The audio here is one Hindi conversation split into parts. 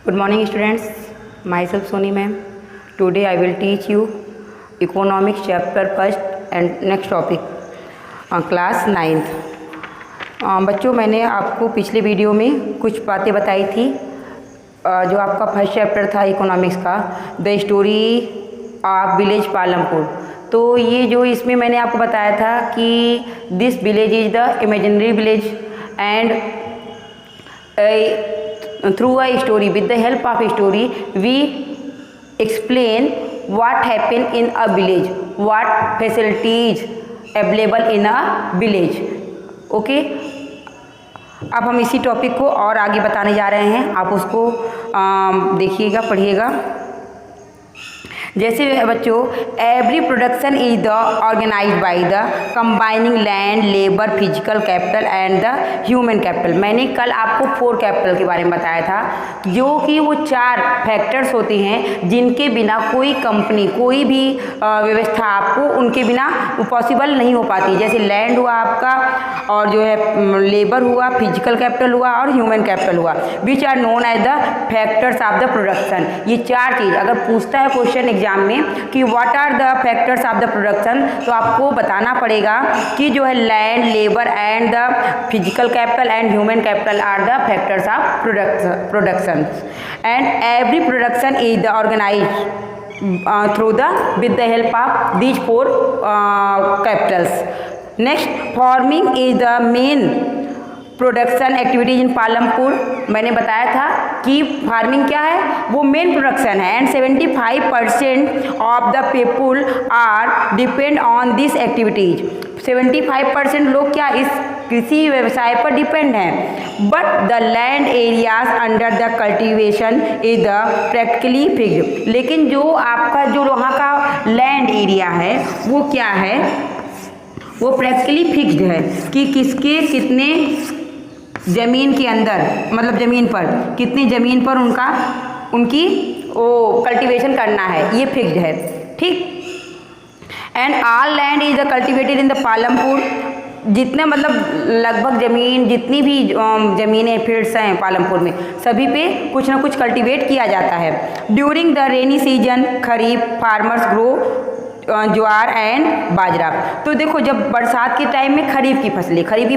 Good morning students, myself Soni ma'am. Today I will teach you economics chapter first and next topic class 9th. बच्चों, मैंने आपको पिछले वीडियो में कुछ बातें बताई थी जो आपका फर्स्ट चैप्टर था इकोनॉमिक्स का, the story of village Palampur. तो ये जो इसमें मैंने आपको बताया था कि this village is the imaginary village and through a story, with the help of a story, we explain what happened in a village, what facilities available in a village. Okay? अब हम इसी टॉपिक को और आगे बताने जा रहे हैं, आप उसको देखिएगा, पढ़िएगा। जैसे बच्चों, every production is the organised by the combining land, labour, physical capital and the human capital. मैंने कल आपको 4 कैपिटल के बारे में बताया था, जो कि वो 4 फैक्टर्स होते हैं जिनके बिना कोई कंपनी, कोई भी व्यवस्था आपको उनके बिना पॉसिबल नहीं हो पाती। जैसे लैंड हुआ आपका, और जो है लेबर हुआ, फिजिकल कैपिटल हुआ और ह्यूमन कैपिटल हुआ, which are known as the factors of the production. ये 4 चीज़ अगर पूछता है क्वेश्चन एग्जाम में कि what are the factors of the production, तो आपको बताना पड़ेगा कि जो है land, labour and the physical capital and human capital are the factors of production and every production is the organised through the with the help of these 4 capitals. Next, farming is the main production activities in Palampur. मैंने बताया था कि फार्मिंग क्या है, वो मेन प्रोडक्शन है and 75% of the people are depend on this activities. 75% लोग क्या इस कृषि व्यवसाय पर डिपेंड हैं। But the land areas under the cultivation is the practically fixed. लेकिन जो आपका जो वहाँ का लैंड एरिया है वो क्या है, वो प्रैक्टिकली फिक्स्ड है कि किसके कितने ज़मीन के अंदर, मतलब ज़मीन पर कितनी ज़मीन पर उनकी वो कल्टीवेशन करना है, ये फिक्स्ड है। ठीक। And all land is the cultivated in the Palampur. जितने मतलब लगभग ज़मीन, जितनी भी ज़मीनें फील्ड्स हैं पालमपुर में, सभी पे कुछ ना कुछ कल्टीवेट किया जाता है। During the rainy season kharif farmers grow jowar and bajra. तो देखो, जब बरसात के टाइम में खरीफ की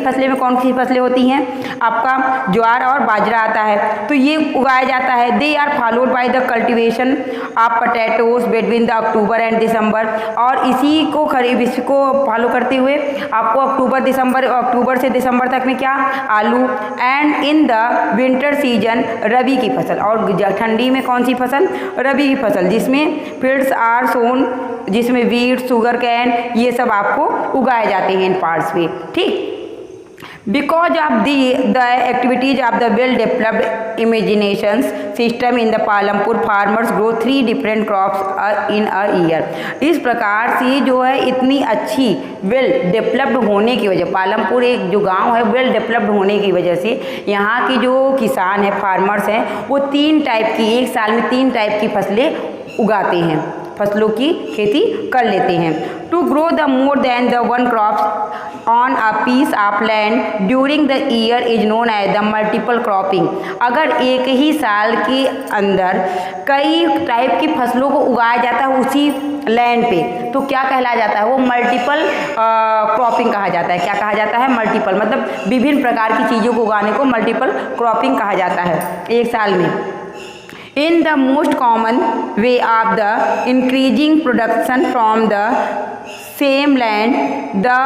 फसलें में कौन सी फसलें होती हैं, आपका ज्वार और बाजरा आता है, तो ये उगाया जाता है। They are followed by the cultivation of potatoes between the October and December. और इसी को इसको फॉलो करते हुए आपको अक्टूबर से दिसंबर तक में क्या, आलू। And in the winter season rabi की फसल, और ठंडी में कौन सी फसल, रबी की फसल, जिसमें फील्ड्स आर सोन, जिसमें वीट, शुगर कैन, ये सब आपको उगाए जाते हैं इन पार्ट्स पे। ठीक। Because of the activities of the well developed imaginations system in the Palampur farmers grow 3 different crops in a year. इस प्रकार से जो है इतनी अच्छी वेल डेवलप्ड होने की वजह, पालमपुर एक जो गांव है वेल डेवलप्ड होने की वजह से यहाँ की जो किसान हैं, फार्मर्स हैं, वो 3 टाइप की, एक साल में 3 टाइप की फसलें उगाते हैं, फसलों की खेती कर लेते हैं। To grow the more than the 1 crops on a piece of land during the year is known as the multiple cropping. अगर एक ही साल के अंदर कई टाइप की फसलों को उगाया जाता है उसी लैंड पे, तो क्या कहला जाता है, वो मल्टीपल क्रॉपिंग कहा जाता है। क्या कहा जाता है, मल्टीपल, मतलब विभिन्न प्रकार की चीज़ों को उगाने को मल्टीपल क्रॉपिंग कहा जाता है एक साल में। In the most common way of the increasing production from the same land, the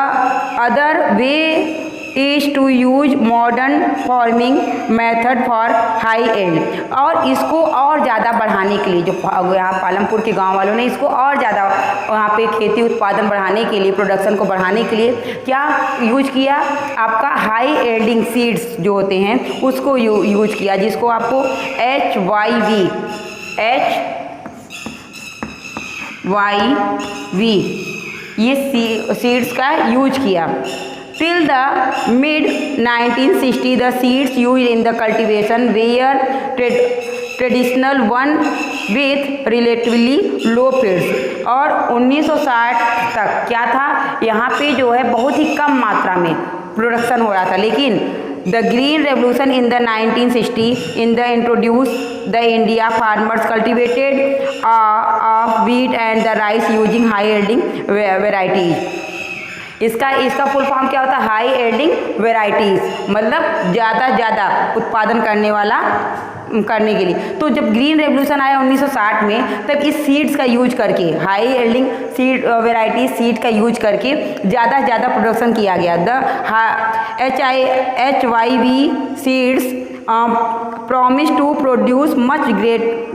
other way is to use modern farming method for high yield। और इसको और ज़्यादा बढ़ाने के लिए, जो यहाँ पालमपुर के गांव वालों ने इसको और ज़्यादा वहाँ पे खेती उत्पादन बढ़ाने के लिए, प्रोडक्शन को बढ़ाने के लिए क्या यूज किया, आपका हाई यील्डिंग सीड्स जो होते हैं उसको यूज किया, जिसको आपको HYV ये सीड्स का यूज किया। Till the mid 1960, the seeds used in the cultivation were traditional one with relatively low yields। और 1960 तक क्या था, यहाँ पे जो है बहुत ही कम मात्रा में प्रोडक्शन हो रहा था, लेकिन the green revolution in the 1960 in the introduce the India farmers cultivated of wheat and the rice using high yielding varieties. इसका फुल फॉर्म क्या होता है? हाई यील्डिंग वेराइटीज़, मतलब ज़्यादा उत्पादन करने के लिए। तो जब ग्रीन रेवोल्यूशन आया 1960 में, तब इस सीड्स का यूज करके, high yielding seed variety seed का यूज करके ज़्यादा प्रोडक्शन किया गया। The HYV seeds promise to produce much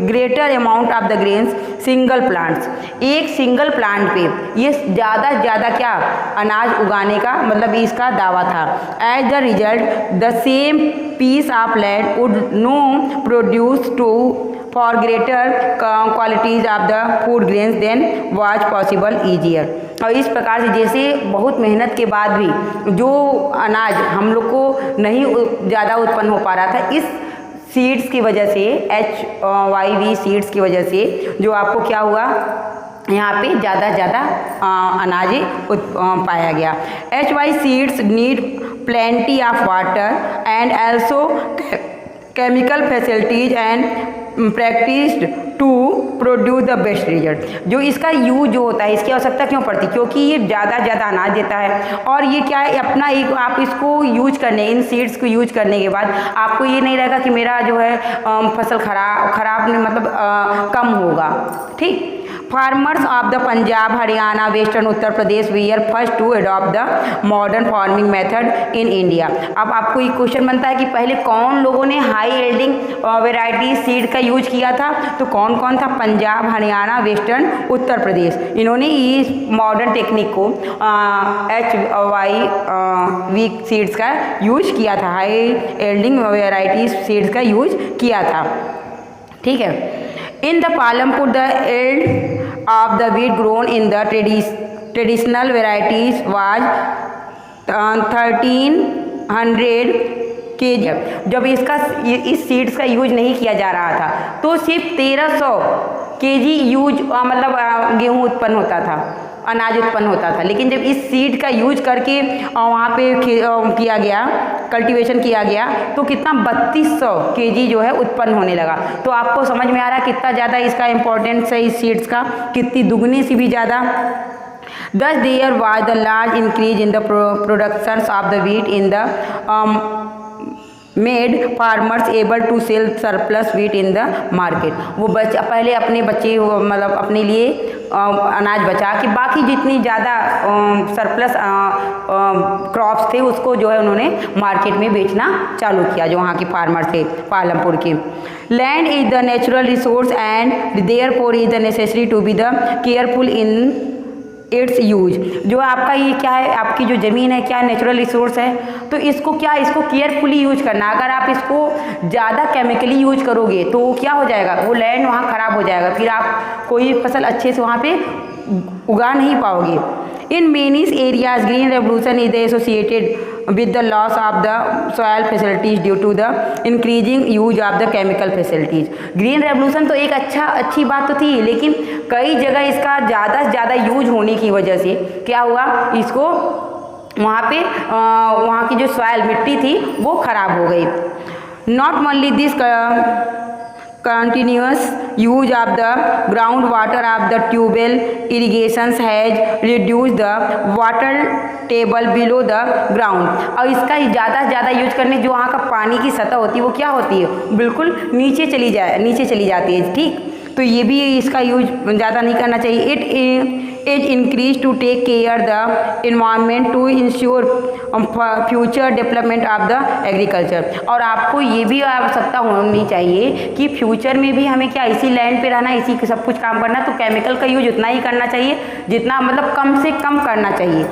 greater amount of the grains single plants। एक सिंगल प्लांट पे ये ज़्यादा क्या अनाज उगाने का मतलब इसका दावा था। As the result the same piece of land would no produce to for greater qualities of the food grains than was possible easier. और इस प्रकार से जैसे बहुत मेहनत के बाद भी जो अनाज हम लोग को नहीं ज़्यादा उत्पन्न हो पा रहा था, इस सीड्स की वजह से, HYV सीड्स की वजह से जो आपको क्या हुआ, यहाँ पे ज़्यादा अनाज पाया गया। HY seeds need plenty of water and also chemical facilities and practised to produce the best result. जो इसका यूज जो होता है, इसकी आवश्यकता क्यों पड़ती है? क्योंकि ये ज़्यादा अनाज देता है और ये क्या है अपना एक, आप इसको यूज करने, इन सीड्स को यूज करने के बाद आपको ये नहीं रहेगा कि मेरा जो है फसल खराब मतलब कम होगा। ठीक। Farmers of the Punjab, Haryana, western Uttar Pradesh we are first to adopt the modern farming method in India. अब आपको एक क्वेश्चन बनता है कि पहले कौन लोगों ने हाई यील्डिंग वेराइटी सीड का यूज किया था? तो कौन था? पंजाब, हरियाणा, वेस्टर्न उत्तर प्रदेश। इन्होंने इस मॉडर्न टेक्निक को HYV सीड्स का यूज किया था, हाई यील्डिंग वेराइटी सीड्स का यूज किया था। ठीक है। In the Palampur, the yield of the wheat grown in the traditional varieties was 1300 kg। जब इस सीड्स का यूज नहीं किया जा रहा था तो सिर्फ 1300 kg यूज मतलब गेहूँ उत्पन्न होता था, अनाज उत्पन्न होता था। लेकिन जब इस सीड का यूज करके वहाँ पे किया गया, कल्टीवेशन किया गया, तो कितना 3200 kg जो है उत्पन्न होने लगा। तो आपको समझ में आ रहा है कितना ज़्यादा इसका इम्पोर्टेंस है इस सीड्स का, कितनी दुगनी से भी ज़्यादा। Thus there was the large increase in the productions of the wheat in the made farmers able to sell surplus wheat in the market। वो पहले अपने बच्चे मतलब अपने लिए अनाज बचा के बाकी जितनी ज़्यादा सरप्लस क्रॉप्स थे उसको जो है उन्होंने मार्केट में बेचना चालू किया, जो वहाँ के फार्मर थे पालमपुर के। Land is the natural resource and therefore is the necessary to be the careful in its use. जो आपका ये क्या है, आपकी जो ज़मीन है क्या नेचुरल रिसोर्स है, तो इसको केयरफुली यूज करना। अगर आप इसको ज़्यादा केमिकली यूज करोगे तो क्या हो जाएगा, वो लैंड वहाँ ख़राब हो जाएगा, फिर आप कोई फसल अच्छे से वहाँ पे उगा नहीं पाओगे। In many areas green revolution is associated with the loss of the soil facilities due to the increasing use of the chemical facilities। Green revolution तो एक अच्छी बात तो थी, लेकिन कई जगह इसका ज़्यादा से ज़्यादा यूज होने की वजह से क्या हुआ, इसको वहाँ की जो सॉइल मिट्टी थी वो खराब हो गई। Not only this continuous use of the groundwater of the tubewell irrigations has reduced the water table below the ground। और इसका ज़्यादा यूज करने जो वहाँ का पानी की सतह होती है वो क्या होती है, बिल्कुल नीचे चली जाती है। ठीक, तो ये भी इसका यूज ज़्यादा नहीं करना चाहिए। It is increase to take care the environment to ensure future development of the agriculture. और आपको ये भी आवश्यकता होनी चाहिए कि फ्यूचर में भी हमें क्या इसी लैंड पे रहना, इसी सब कुछ काम करना, तो केमिकल का यूज उतना ही करना चाहिए जितना मतलब कम से कम करना चाहिए।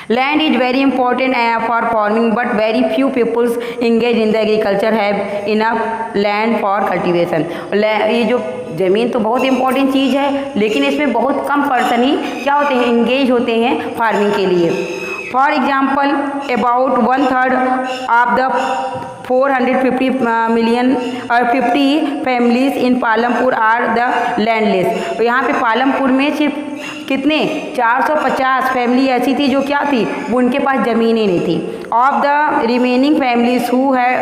Land is very important for farming, but very few people engaged in the agriculture have enough land for cultivation। ये जो ज़मीन तो बहुत इंपॉर्टेंट चीज़ है, लेकिन इसमें बहुत कम पर्सन ही क्या होते हैं, इंगेज होते हैं फार्मिंग के लिए। For example about 1/3 of the 450 million और 50 families in Palampur are the landless. तो यहाँ पे पालमपुर में सिर्फ कितने 450 फैमिली ऐसी थी जो क्या थी, वो उनके पास ज़मीनें नहीं थी। Of the remaining families who है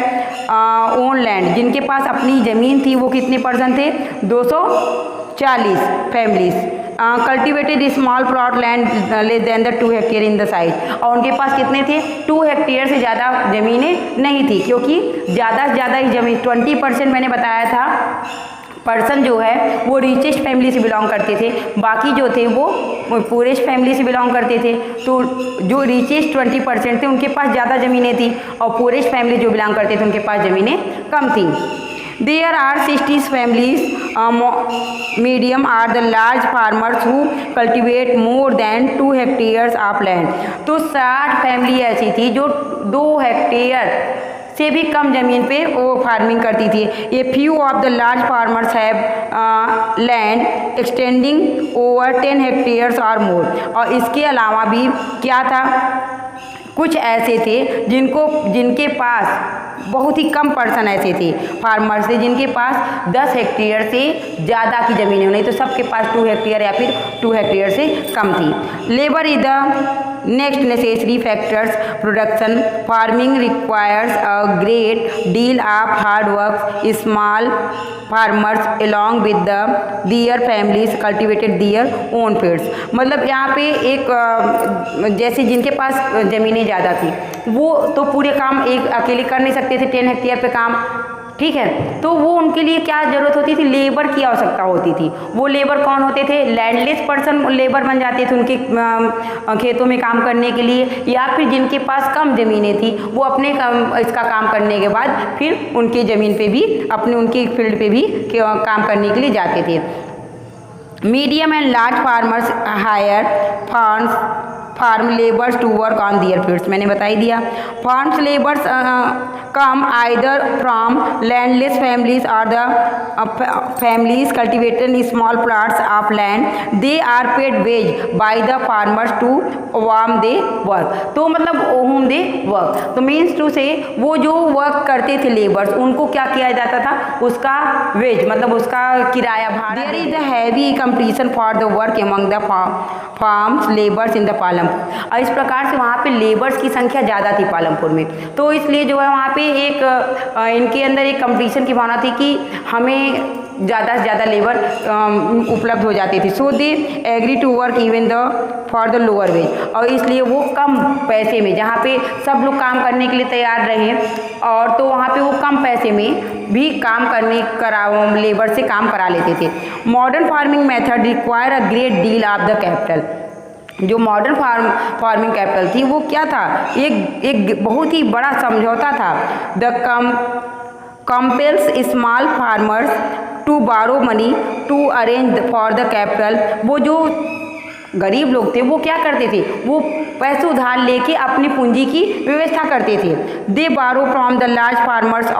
ओन लैंड, जिनके पास अपनी ज़मीन थी वो कितने परसेंट थे, 240 families. Cultivated small plot land less than the 2 hectare in the size, और उनके पास कितने थे, 2 हेक्टेयर से ज़्यादा ज़मीनें नहीं थी, क्योंकि ज़्यादा से ज़्यादा ही ज़मीन 20% मैंने बताया था पर्सन जो है वो रिचेस्ट फैमिली से बिलोंग करते थे, बाकी जो थे वो पुअरेस्ट फैमिली से बिलोंग करते थे। तो जो रिचेस्ट 20% थे उनके पास ज़्यादा ज़मीनें थी, और पुअरेस्ट फैमिली जो बिलोंग करते थे उनके पास ज़मीनें कम थी। There are 60 families, medium are the large farmers who cultivate more than 2 hectares of land। तो 60 फैमिली ऐसी थी जो 2 हेक्टेयर से भी कम ज़मीन पे वो फार्मिंग करती थी। ये few of the large farmers have land extending over 10 hectares और मोर। और इसके अलावा भी क्या था, कुछ ऐसे थे जिनके पास बहुत ही कम पर्सन ऐसे थे फार्मर्स थे जिनके पास 10 हेक्टेयर से ज़्यादा की ज़मीनें नहीं, तो सबके पास 2 हेक्टेयर या फिर 2 हेक्टेयर से कम थी। Labour is the next necessary factors production. Farming requires a great deal of hard work. Small farmers along with the their families cultivated their own fields. मतलब यहाँ पे एक जैसे जिनके पास ज़मीनें ज़्यादा थी वो तो पूरे काम एक अकेले कर नहीं सकते थे 10 हेक्टेयर पे काम, ठीक है, तो वो उनके लिए क्या ज़रूरत होती थी, लेबर की आवश्यकता होती थी। वो लेबर कौन होते थे, लैंडलेस पर्सन लेबर बन जाते थे उनके खेतों में काम करने के लिए, या फिर जिनके पास कम ज़मीनें थी वो अपने इसका काम करने के बाद फिर उनके ज़मीन पे भी अपने उनके फील्ड पे भी काम करने के लिए जाते थे। Medium and large farmers hire farm labours to work on their fields. मैंने बता ही दिया। Farms labours come either from landless families और the families cultivated small plots of land. They are paid wage by the farmers to warm they work. तो मतलब होम दे वर्क, तो मीन्स टू से वो जो वर्क करते थे लेबर्स उनको क्या किया जाता था, उसका वेज मतलब उसका किराया भाड़ा। There is the heavy competition for the work among the farms labours in the Palampur. और इस प्रकार से वहाँ पे लेबर्स की संख्या ज़्यादा थी पालमपुर में, तो इसलिए जो है वहाँ पे एक इनके अंदर एक कंपटीशन की भावना थी कि हमें ज़्यादा से ज़्यादा लेबर उपलब्ध हो जाती थी। So they agree to work even the for the lower wage. और इसलिए वो कम पैसे में, जहाँ पे सब लोग काम करने के लिए तैयार रहे और तो वहाँ पे वो कम पैसे में भी काम लेबर से काम करा लेते थे। Modern farming method require a great deal of the capital. जो मॉडर्न फार्मिंग कैपिटल थी वो क्या था, एक बहुत ही बड़ा समझौता था। The compels small farmers to borrow money to arrange for the capital। वो जो गरीब लोग थे वो क्या करते थे, वो पैसे उधार लेके अपनी पूंजी की व्यवस्था करते थे। दे बारो फ्रॉम द लार्ज फार्मर्स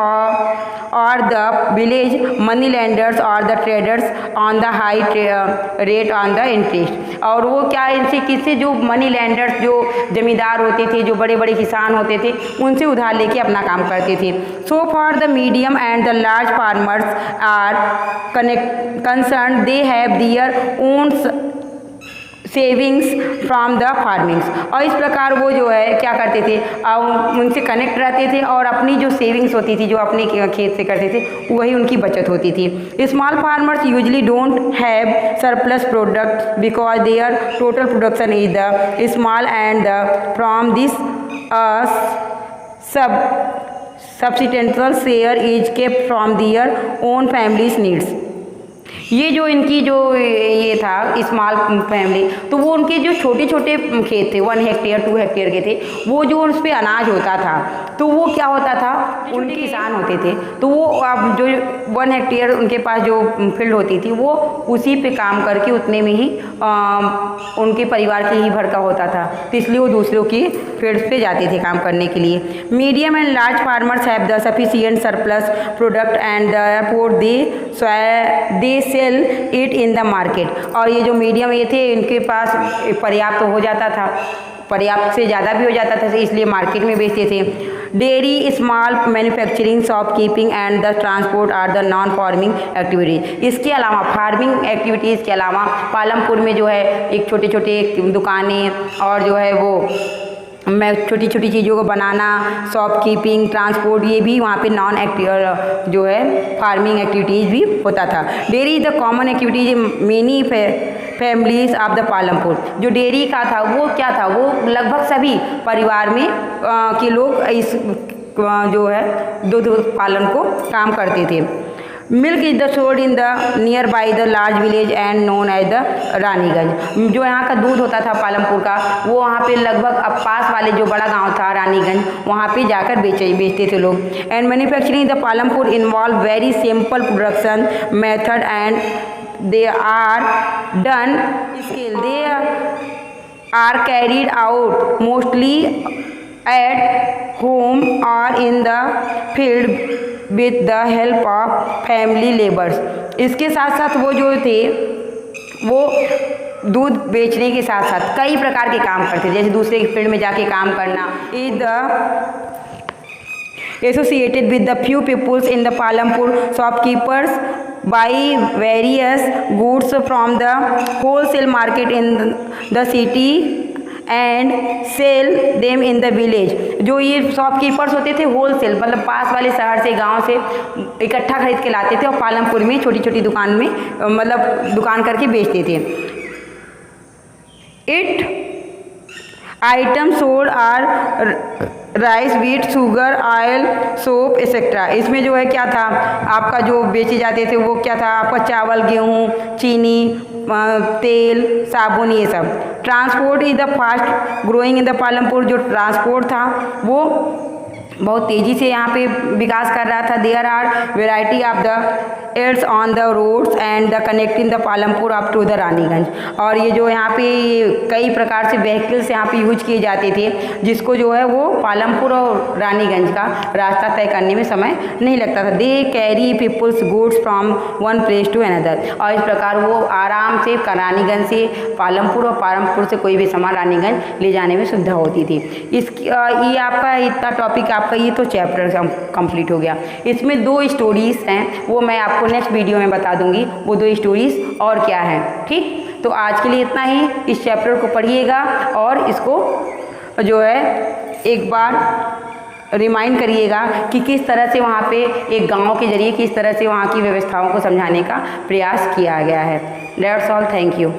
और द विलेज मनी लैंडर्स और the traders on the high rate on the interest. और वो क्या इनसे किससे, जो मनी लैंडर्स जो जमींदार होते थे, जो बड़े बड़े किसान होते थे, उनसे उधार लेके अपना काम करते थे। So for the medium and the large farmers are concern they have their own savings from the farmings. और इस प्रकार वो जो है क्या करते थे, उनसे कनेक्ट रहते थे और अपनी जो सेविंग्स होती थी जो अपने खेत से करते थे वही उनकी बचत होती थी। Small farmers usually don't have surplus product because their total production is the small and from this subsistential share is kept from their own families needs. ये जो इनकी जो ये था स्मॉल फैमिली, तो वो उनके जो छोटे छोटे खेत थे 1 हेक्टेयर 2 हेक्टेयर के थे, वो जो उस पर अनाज होता था तो वो क्या होता था, उनके किसान होते थे तो वो अब जो 1 हेक्टेयर उनके पास जो फील्ड होती थी वो उसी पे काम करके उतने में ही उनके परिवार की ही भर का होता था, तो इसलिए वो दूसरों की फील्ड्स पे जाते थे काम करने के लिए। Medium and large farmers have the sufficient surplus product and therefore they sell it in the market. और ये जो मीडियम ये थे इनके पास पर्याप्त हो जाता था, पर्याप्त से ज़्यादा भी हो जाता था, इसलिए मार्केट में बेचते थे। Dairy, small manufacturing, shopkeeping and the transport are the non farming activities. इसके अलावा फार्मिंग एक्टिविटीज़ के अलावा पालमपुर में जो है एक छोटे छोटे दुकानें और जो है वो मैं छोटी छोटी चीज़ों को बनाना, शॉपकीपिंग, ट्रांसपोर्ट, ये भी वहाँ पे नॉन एक्टिव जो है फार्मिंग एक्टिविटीज़ भी होता था। Dairy is the common activities many families of the Palampur. जो डेयरी का था वो क्या था, वो लगभग सभी परिवार में के लोग इस जो है दूध पालन को काम करते थे। Milk is the sold in the near by the large village and known as the Raniganj. जो यहाँ का दूध होता था पालमपुर का, वो वहाँ पे लगभग अब पास वाले जो बड़ा गांव था रानीगंज, वहाँ पे जाकर बेचते थे लोग। And manufacturing the Palampur involve very simple production method and they are done scale, they are carried out mostly at home और in the field with the help of family labours. इसके साथ साथ वो जो थे वो दूध बेचने के साथ साथ कई प्रकार के काम करते थे, जैसे दूसरे के फील्ड में जाके काम करना। Is the associated with the few peoples in the Palampur shopkeepers buy various goods from the wholesale market in the city and sell them in the village. जो ये शॉपकीपर्स होते थे होलसेल, मतलब पास वाले शहर से गांव से इकट्ठा खरीद के लाते थे और पालमपुर में छोटी छोटी दुकान में मतलब दुकान करके बेचते थे। It item sold are rice, wheat, sugar, oil, soap etcetera. इसमें जो है क्या था, आपका जो बेचे जाते थे वो क्या था, आपका चावल, गेहूँ, चीनी, तेल, साबुन, ये सब। Transport is the fast growing in the Palampur. जो ट्रांसपोर्ट था वो बहुत तेज़ी से यहाँ पे विकास कर रहा था। There are variety of the ads on the roads and the connecting the Palampur up to the Raniganj. और ये जो यहाँ पे कई प्रकार से व्हीकल्स यहाँ पे यूज किए जाते थे, जिसको जो है वो पालमपुर और रानीगंज का रास्ता तय करने में समय नहीं लगता था। They carry peoples goods from one place to another. और इस प्रकार वो आराम से रानीगंज से पालमपुर और पालमपुर से कोई भी सामान रानीगंज ले जाने में सुविधा होती थी। ये आपका इतना टॉपिक आपका ये तो चैप्टर कंप्लीट हो गया। इसमें 2 स्टोरीज़ हैं, वो मैं आपको नेक्स्ट वीडियो में बता दूंगी वो 2 स्टोरीज़ और क्या हैं। ठीक, तो आज के लिए इतना ही। इस चैप्टर को पढ़िएगा और इसको जो है एक बार रिमाइंड करिएगा कि किस तरह से वहाँ पे एक गांव के जरिए किस तरह से वहाँ की व्यवस्थाओं को समझाने का प्रयास किया गया है। That's all, thank you.